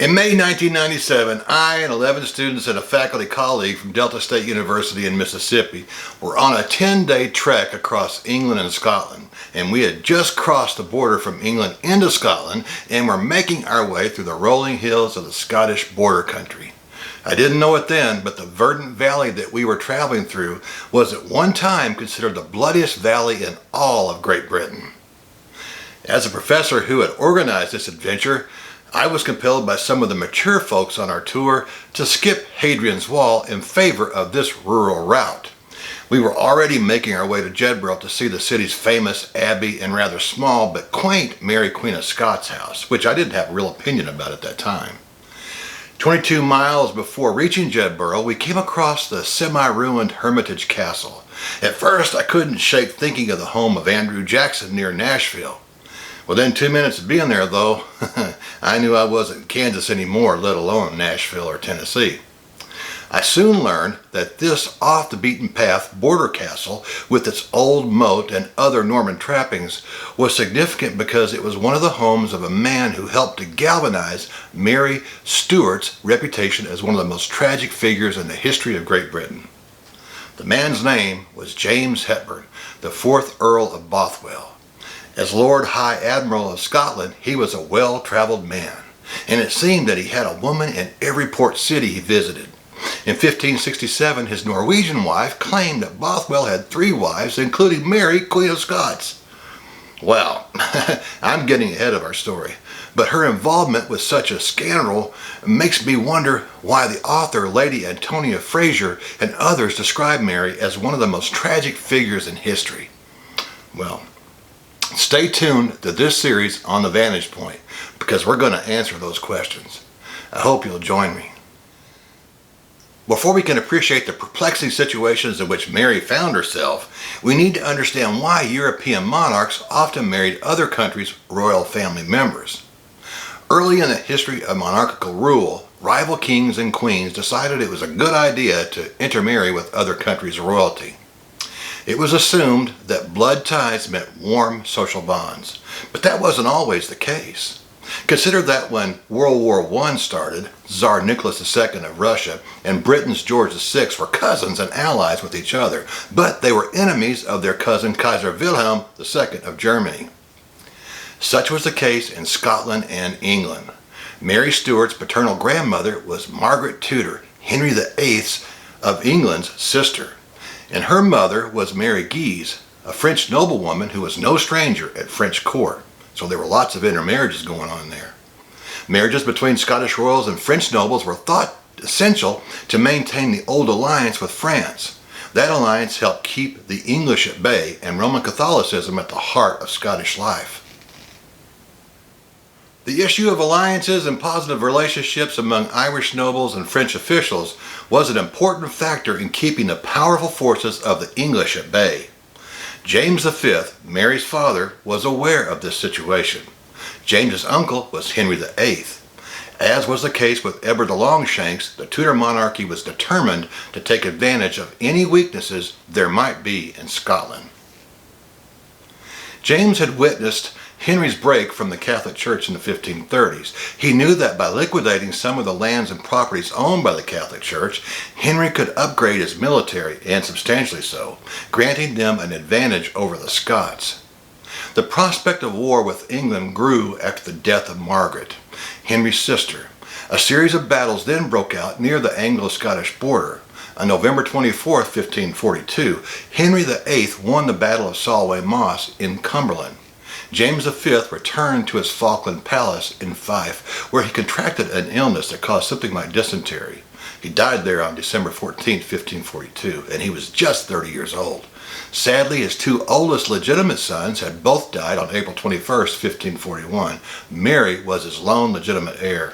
In May 1997, I and 11 students and a faculty colleague from Delta State University in Mississippi were on a 10-day trek across England and Scotland, and we had just crossed the border from England into Scotland and were making our way through the rolling hills of the Scottish border country. I didn't know it then, but the verdant valley that we were traveling through was at one time considered the bloodiest valley in all of Great Britain. As a professor who had organized this adventure, I was compelled by some of the mature folks on our tour to skip Hadrian's Wall in favor of this rural route. We were already making our way to Jedburgh to see the city's famous abbey and rather small but quaint Mary Queen of Scots house, which I didn't have a real opinion about at that time. 22 miles before reaching Jedburgh, we came across the semi-ruined Hermitage Castle. At first, I couldn't shake thinking of the home of Andrew Jackson near Nashville. Within 2 minutes of being there, though, I knew I wasn't Kansas anymore, let alone Nashville or Tennessee. I soon learned that this off-the-beaten-path border castle, with its old moat and other Norman trappings, was significant because it was one of the homes of a man who helped to galvanize Mary Stuart's reputation as one of the most tragic figures in the history of Great Britain. The man's name was James Hepburn, the 4th Earl of Bothwell. As Lord High Admiral of Scotland, he was a well-traveled man, and it seemed that he had a woman in every port city he visited. In 1567, his Norwegian wife claimed that Bothwell had 3 wives, including Mary, Queen of Scots. Well, I'm getting ahead of our story, but her involvement with such a scandal makes me wonder why the author, Lady Antonia Fraser, and others describe Mary as one of the most tragic figures in history. Well, stay tuned to this series on The Vantage Point, because we're going to answer those questions. I hope you'll join me. Before we can appreciate the perplexing situations in which Mary found herself, we need to understand why European monarchs often married other countries' royal family members. Early in the history of monarchical rule, rival kings and queens decided it was a good idea to intermarry with other countries' royalty. It was assumed that blood ties meant warm social bonds, but that wasn't always the case. Consider that when World War I started, Tsar Nicholas II of Russia and Britain's George VI were cousins and allies with each other, but they were enemies of their cousin Kaiser Wilhelm II of Germany. Such was the case in Scotland and England. Mary Stuart's paternal grandmother was Margaret Tudor, Henry VIII of England's sister, and her mother was Mary Guise, a French noblewoman who was no stranger at French court. So there were lots of intermarriages going on there. Marriages between Scottish royals and French nobles were thought essential to maintain the old alliance with France. That alliance helped keep the English at bay and Roman Catholicism at the heart of Scottish life. The issue of alliances and positive relationships among Irish nobles and French officials was an important factor in keeping the powerful forces of the English at bay. James V, Mary's father, was aware of this situation. James's uncle was Henry VIII. As was the case with Edward the Longshanks, the Tudor monarchy was determined to take advantage of any weaknesses there might be in Scotland. James had witnessed Henry's break from the Catholic Church in the 1530s. He knew that by liquidating some of the lands and properties owned by the Catholic Church, Henry could upgrade his military, and substantially so, granting them an advantage over the Scots. The prospect of war with England grew after the death of Margaret, Henry's sister. A series of battles then broke out near the Anglo-Scottish border. On November 24, 1542, Henry VIII won the Battle of Solway Moss in Cumberland. James V returned to his Falkland Palace in Fife, where he contracted an illness that caused something like dysentery. He died there on December 14, 1542, and he was just 30 years old. Sadly, his 2 oldest legitimate sons had both died on April 21, 1541. Mary was his lone legitimate heir.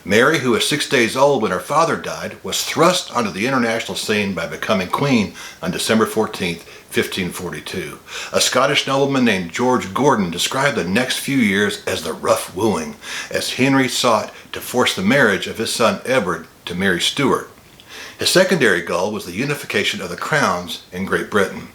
Mary, who was 6 days old when her father died, was thrust onto the international scene by becoming queen on December 14, 1542. A Scottish nobleman named George Gordon described the next few years as the rough wooing, as Henry sought to force the marriage of his son Edward to Mary Stuart. His secondary goal was the unification of the crowns in Great Britain.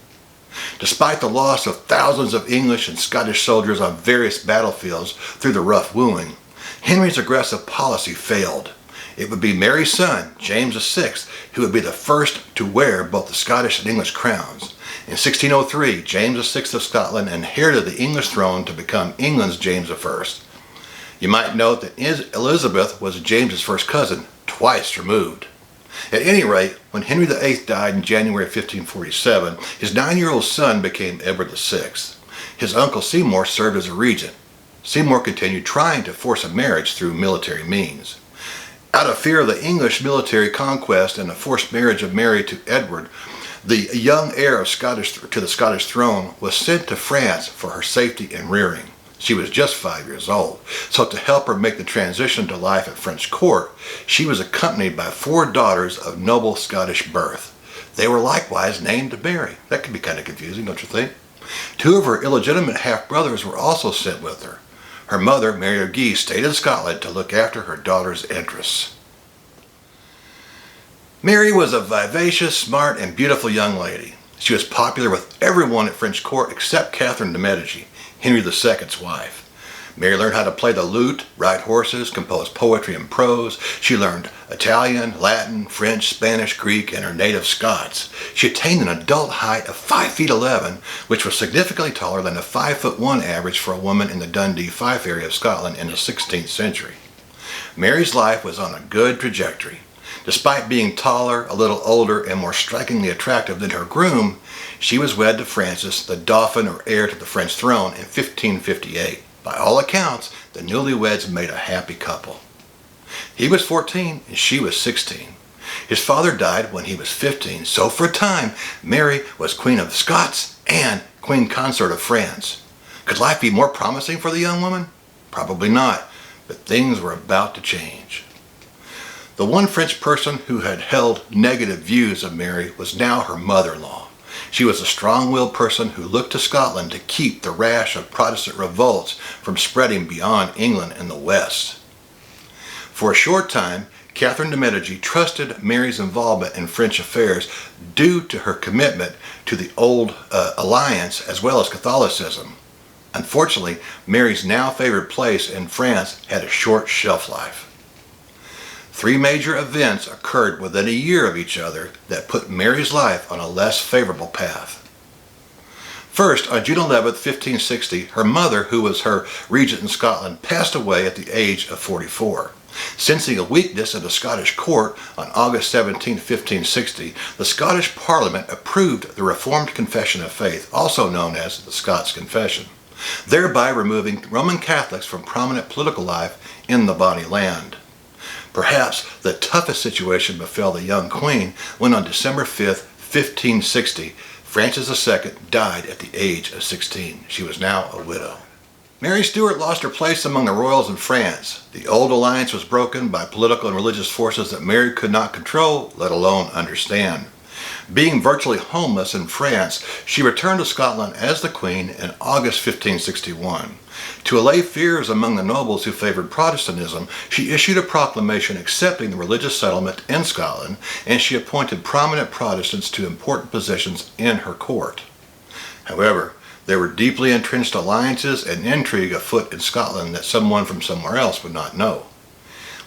Despite the loss of thousands of English and Scottish soldiers on various battlefields through the rough wooing, Henry's aggressive policy failed. It would be Mary's son, James VI, who would be the first to wear both the Scottish and English crowns. In 1603, James VI of Scotland inherited the English throne to become England's James I. You might note that Elizabeth was James's first cousin, twice removed. At any rate, when Henry VIII died in January 1547, his 9-year-old son became Edward VI. His uncle Seymour served as a regent. Seymour continued trying to force a marriage through military means. Out of fear of the English military conquest and the forced marriage of Mary to Edward, the young heir to the Scottish throne was sent to France for her safety and rearing. She was just 5 years old, so to help her make the transition to life at French court, she was accompanied by 4 daughters of noble Scottish birth. They were likewise named Mary. That could be kind of confusing, don't you think? 2 of her illegitimate half-brothers were also sent with her. Her mother, Mary of Guise, stayed in Scotland to look after her daughter's interests. Mary was a vivacious, smart, and beautiful young lady. She was popular with everyone at French court except Catherine de Medici, Henry II's wife. Mary learned how to play the lute, ride horses, compose poetry and prose. She learned Italian, Latin, French, Spanish, Greek, and her native Scots. She attained an adult height of 5 feet 11, which was significantly taller than the 5'1" average for a woman in the Dundee Fife area of Scotland in the 16th century. Mary's life was on a good trajectory. Despite being taller, a little older, and more strikingly attractive than her groom, she was wed to Francis, the Dauphin or heir to the French throne, in 1558. By all accounts, the newlyweds made a happy couple. He was 14 and she was 16. His father died when he was 15, so for a time, Mary was Queen of the Scots and Queen Consort of France. Could life be more promising for the young woman? Probably not, but things were about to change. The one French person who had held negative views of Mary was now her mother-in-law. She was a strong-willed person who looked to Scotland to keep the rash of Protestant revolts from spreading beyond England and the West. For a short time, Catherine de Medici trusted Mary's involvement in French affairs due to her commitment to the old alliance as well as Catholicism. Unfortunately, Mary's now favored place in France had a short shelf life. 3 major events occurred within a year of each other that put Mary's life on a less favorable path. First, on June 11, 1560, her mother, who was her regent in Scotland, passed away at the age of 44. Sensing a weakness in the Scottish court, on August 17, 1560, the Scottish Parliament approved the Reformed Confession of Faith, also known as the Scots Confession, thereby removing Roman Catholics from prominent political life in the Bonnie Land. Perhaps the toughest situation befell the young queen when on December 5, 1560, Francis II died at the age of 16. She was now a widow. Mary Stuart lost her place among the royals in France. The old alliance was broken by political and religious forces that Mary could not control, let alone understand. Being virtually homeless in France, she returned to Scotland as the Queen in August 1561. To allay fears among the nobles who favored Protestantism, she issued a proclamation accepting the religious settlement in Scotland, and she appointed prominent Protestants to important positions in her court. However, there were deeply entrenched alliances and intrigue afoot in Scotland that someone from somewhere else would not know.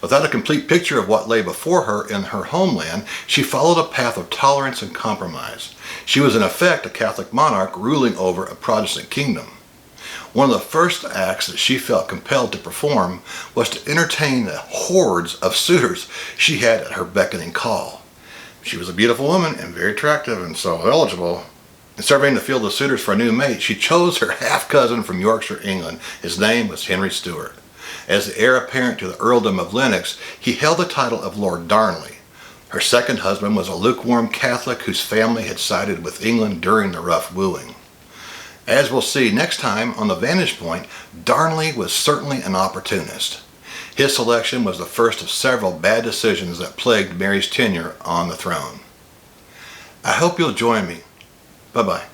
Without a complete picture of what lay before her in her homeland, she followed a path of tolerance and compromise. She was in effect a Catholic monarch ruling over a Protestant kingdom. One of the first acts that she felt compelled to perform was to entertain the hordes of suitors she had at her beckoning call. She was a beautiful woman and very attractive and so eligible. In surveying the field of suitors for a new mate, she chose her half-cousin from Yorkshire, England. His name was Henry Stuart. As the heir apparent to the earldom of Lennox, he held the title of Lord Darnley. Her second husband was a lukewarm Catholic whose family had sided with England during the rough wooing. As we'll see next time on The Vantage Point, Darnley was certainly an opportunist. His selection was the first of several bad decisions that plagued Mary's tenure on the throne. I hope you'll join me. Bye-bye.